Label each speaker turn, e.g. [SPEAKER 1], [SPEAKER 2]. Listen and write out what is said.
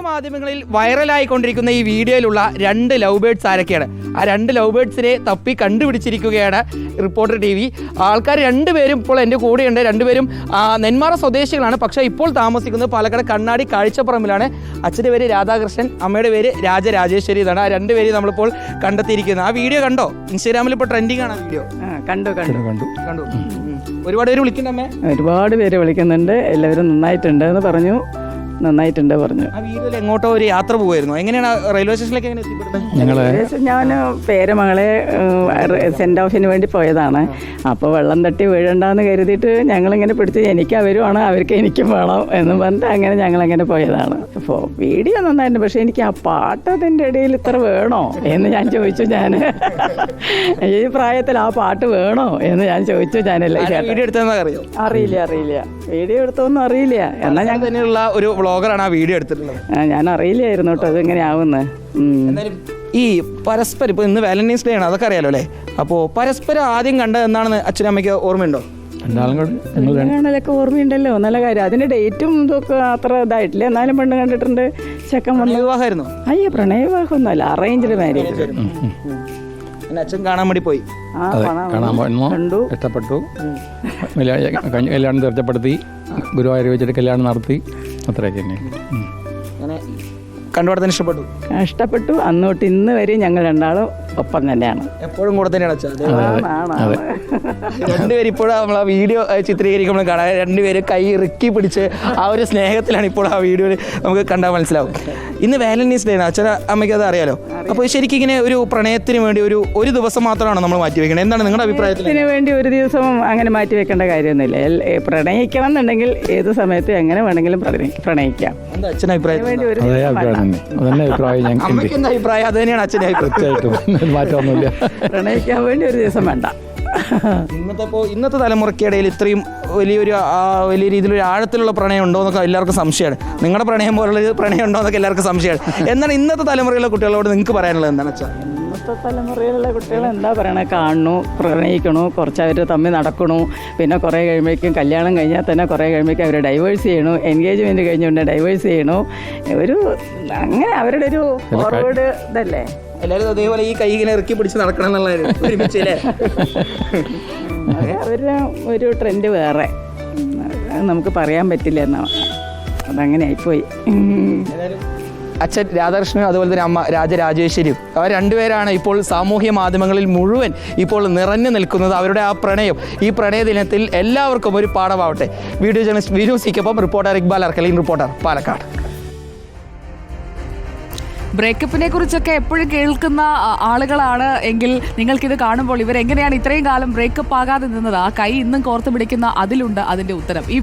[SPEAKER 1] മാധ്യമങ്ങളിൽ വൈറലായിക്കൊണ്ടിരിക്കുന്ന ഈ വീഡിയോയിലുള്ള 2 love birds ആരൊക്കെയാണ്? ആ 2 ലവ് ബേർഡ്സിനെ തപ്പി കണ്ടുപിടിച്ചിരിക്കുകയാണ് റിപ്പോർട്ടർ TV. ആൾക്കാർ 2 പേരും ഇപ്പോൾ എൻ്റെ കൂടെയുണ്ട്. 2 പേരും നെന്മാറ സ്വദേശികളാണ്. പക്ഷേ ഇപ്പോൾ താമസിക്കുന്നത് പാലക്കാട് കണ്ണാടി കാഴ്ചപ്പുറമിലാണ്. അച്ഛൻ്റെ പേര് രാധാകൃഷ്ണൻ, അമ്മയുടെ പേര് രാജരാജേശ്വരി. ഇതാണ് ആ 2 പേര് നമ്മളിപ്പോൾ കണ്ടെത്തിയിരിക്കുന്നത്. ആ വീഡിയോ കണ്ടോ? ഇൻസ്റ്റാഗ്രാമിൽ ഇപ്പോൾ ട്രെൻഡിങ് ആണ് ആ വീഡിയോ. കണ്ടു. ഒരുപാട് പേര് വിളിക്കുന്നുണ്ടമ്മേ?
[SPEAKER 2] ഒരുപാട് പേര് വിളിക്കുന്നുണ്ട്. എല്ലാവരും നന്നായിട്ടുണ്ട് എന്ന് പറഞ്ഞു.
[SPEAKER 1] ആ വീഡിയോയിൽ എങ്ങോട്ടോ ഒരു യാത്ര പോകുമായിരുന്നു. എങ്ങനെയാണ് റെയിൽവേ സ്റ്റേഷനിലേക്ക് എങ്ങനെ എത്തിപ്പെടുന്നത്?
[SPEAKER 2] ഞാൻ പേരമകളെ സെൻഡ് ഓഫിന് വേണ്ടി പോയതാണ്. അപ്പോൾ വെള്ളം തട്ടി വീഴണ്ടെന്ന് കരുതിയിട്ട് ഞങ്ങളിങ്ങനെ പിടിച്ച് എനിക്ക് അവരുമാണ്, അവർക്ക് എനിക്കും വേണം എന്ന് പറഞ്ഞിട്ട് അങ്ങനെ ഞങ്ങളങ്ങനെ പോയതാണ്. അപ്പോൾ വീഡിയോ നന്നായിരുന്നു. പക്ഷേ എനിക്ക് ആ പാട്ട് അതിൻ്റെ ഇടയിൽ ഇത്ര വേണോ എന്ന് ഞാൻ ചോദിച്ചു. ഈ പ്രായത്തിൽ ആ പാട്ട് വേണോ എന്ന് ഞാൻ ചോദിച്ചു.
[SPEAKER 1] വീഡിയോ എടുത്തതെന്ന് അറിയോ?
[SPEAKER 2] അറിയില്ല. വീഡിയോ എടുത്തൊന്നും അറിയില്ല. എന്നാൽ ഞാൻ
[SPEAKER 1] തന്നെയുള്ള ഒരു വ്ളോഗറാണ് ആ വീഡിയോ എടുത്തിട്ടുള്ളത്.
[SPEAKER 2] ഞാൻ അറിയില്ലായിരുന്നു കേട്ടോ അതെങ്ങനെ ആവുന്നത്.
[SPEAKER 1] എന്തായാലും ഈ പരസ്പരം ഇപ്പോൾ ഇന്ന് വാലന്റൈൻസ് ഡേ ആണ്, അതൊക്കെ അറിയാലോ അല്ലേ? അപ്പോൾ പരസ്പരം ആദ്യം കണ്ടത് എന്താണെന്ന് അച്ഛനും അമ്മയ്ക്ക് ഓർമ്മയുണ്ടോ?
[SPEAKER 2] കാണലൊക്കെ ഓർമ്മയുണ്ടല്ലോ. നല്ല കാര്യം. അതിന്റെ ഡേറ്റും ഇതൊക്കെ അത്ര ഇതായിട്ടില്ല. എന്നാലും പെണ്ണ് കണ്ടിട്ടുണ്ട്. ചെക്കൻ വന്നു.
[SPEAKER 1] വിവാഹമായിരുന്നു?
[SPEAKER 2] അയ്യോ, പ്രണയവിവാഹം ഒന്നുമല്ല, അറേഞ്ച്ഡ് മാരേജ്.
[SPEAKER 1] അച്ഛൻ കാണാൻ വേണ്ടി പോയി.
[SPEAKER 3] കണ്ടു, ഇഷ്ടപ്പെട്ടു, കല്യാണം തീർച്ചപ്പെടുത്തി, ഗുരുവായൂർ വെച്ചിട്ട് കല്യാണം നടത്തി. അത്രയൊക്കെ തന്നെ.
[SPEAKER 1] അങ്ങനെ കണ്ടുപിടുത്തന്നെ ഇഷ്ടപ്പെട്ടു.
[SPEAKER 2] അന്ന് തൊട്ട് ഇന്ന് വരെ ഞങ്ങൾ രണ്ടാളും ഒപ്പം തന്നെയാണ്.
[SPEAKER 1] എപ്പോഴും കൂടെ തന്നെയാണ് അച്ഛൻ. 2 പേര് ഇപ്പോഴും നമ്മൾ ആ വീഡിയോ ചിത്രീകരിക്കുമ്പോൾ കാണാം. 2 പേര് കൈ ഇറുക്കി പിടിച്ച് ആ ഒരു സ്നേഹത്തിലാണ് ഇപ്പോൾ ആ വീഡിയോയിൽ നമുക്ക് കണ്ടാൽ മനസ്സിലാവും. ഇന്ന് വാലന്റൈൻസ് ഡേ ആണ്. അച്ഛൻ അമ്മയ്ക്ക് അത് അറിയാലോ. അപ്പോൾ ശരിക്കും ഇങ്ങനെ ഒരു പ്രണയത്തിന് വേണ്ടി ഒരു ദിവസം മാത്രമാണോ നമ്മൾ മാറ്റി വെക്കുന്നത്? എന്താണ് നിങ്ങളുടെ അഭിപ്രായത്തിൽ?
[SPEAKER 2] ഇതിന് വേണ്ടി ഒരു ദിവസം അങ്ങനെ മാറ്റി വെക്കേണ്ട കാര്യമൊന്നുമില്ല. പ്രണയിക്കണം എന്നുണ്ടെങ്കിൽ ഏത് സമയത്ത് എങ്ങനെ വേണമെങ്കിലും പ്രണയിക്കാം.
[SPEAKER 1] എന്താ അച്ഛൻ്റെ അഭിപ്രായം?
[SPEAKER 3] അഭിപ്രായം
[SPEAKER 1] അത് തന്നെയാണ് അച്ഛൻ്റെ അഭിപ്രായം.
[SPEAKER 3] മാറ്റമൊന്നുമില്ല.
[SPEAKER 2] പ്രണയിക്കാൻ വേണ്ടി ഒരു ദിവസം വേണ്ട.
[SPEAKER 1] ഇന്നത്തെ തലമുറയ്ക്കിടയിൽ ഇത്രയും വലിയ രീതിയിലൊരു ആഴത്തിലുള്ള പ്രണയം ഉണ്ടോ എന്നൊക്കെ എല്ലാവർക്കും സംശയമാണ്. നിങ്ങളുടെ പ്രണയം പോലുള്ള പ്രണയം ഉണ്ടോ എന്നൊക്കെ എല്ലാവർക്കും സംശയമാണ്. എന്താണ് ഇന്നത്തെ തലമുറയിലുള്ള കുട്ടികളോട് നിങ്ങൾക്ക് പറയാനുള്ളത്? എന്താണ് വെച്ചാൽ
[SPEAKER 2] ഇന്നത്തെ തലമുറയിലുള്ള കുട്ടികൾ എന്താ പറയണേ, കാണണു, പ്രണയിക്കണു, കുറച്ച് അവർ തമ്മിൽ നടക്കണു, പിന്നെ കുറേ കഴിയുമ്പോഴേക്കും കല്യാണം കഴിഞ്ഞാൽ തന്നെ കുറേ കഴിയുമ്പോഴേക്കും അവർ ഡൈവേഴ്സ് ചെയ്യണു, എൻഗേജ്മെൻറ്റ് കഴിഞ്ഞുകൊണ്ട് ഡൈവേഴ്സ് ചെയ്യണു. അങ്ങനെ അവരുടെ ഒരു ഫോർവേഡ് ഇതല്ലേ.
[SPEAKER 1] എല്ലാവരും അതേപോലെ ഈ കൈ ഇങ്ങനെ ഇറക്കി പിടിച്ച് നടക്കണം എന്നുള്ള ഒരുമിച്ചല്ലേ?
[SPEAKER 2] അവരുടെ ഒരു ട്രെൻഡ് വേറെ, നമുക്ക് പറയാൻ പറ്റില്ല എന്നാണ്. അതങ്ങനെ ആയിപ്പോയി.
[SPEAKER 1] അച്ഛൻ രാധാകൃഷ്ണനും അതുപോലെ തന്നെ അമ്മ രാജരാജേശ്വരിയും, അവർ 2 പേരാണ് ഇപ്പോൾ സാമൂഹ്യ മാധ്യമങ്ങളിൽ മുഴുവൻ ഇപ്പോൾ നിറഞ്ഞു നിൽക്കുന്നത്. അവരുടെ ആ പ്രണയം ഈ പ്രണയ ദിനത്തിൽ എല്ലാവർക്കും ഒരു പാഠമാവട്ടെ. വീഡിയോ ജേർണലിസ്റ്റ് വിനൂസിക്കൊപ്പം റിപ്പോർട്ടർ ഇക്ബാൽ അർക്കലീൻ, റിപ്പോർട്ടർ പാലക്കാട്.
[SPEAKER 4] ബ്രേക്കപ്പിനെ കുറിച്ചൊക്കെ എപ്പോഴും കേൾക്കുന്ന ആളുകളാണ് എങ്കിൽ നിങ്ങൾക്കിത് കാണുമ്പോൾ ഇവരെങ്ങനെയാണ് ഇത്രയും കാലം ബ്രേക്കപ്പ് ആകാതെ നിന്നത്? ആ കൈ ഇന്നും കോർത്ത് പിടിക്കുന്ന അതിലുണ്ട് അതിൻ്റെ ഉത്തരം. ഈ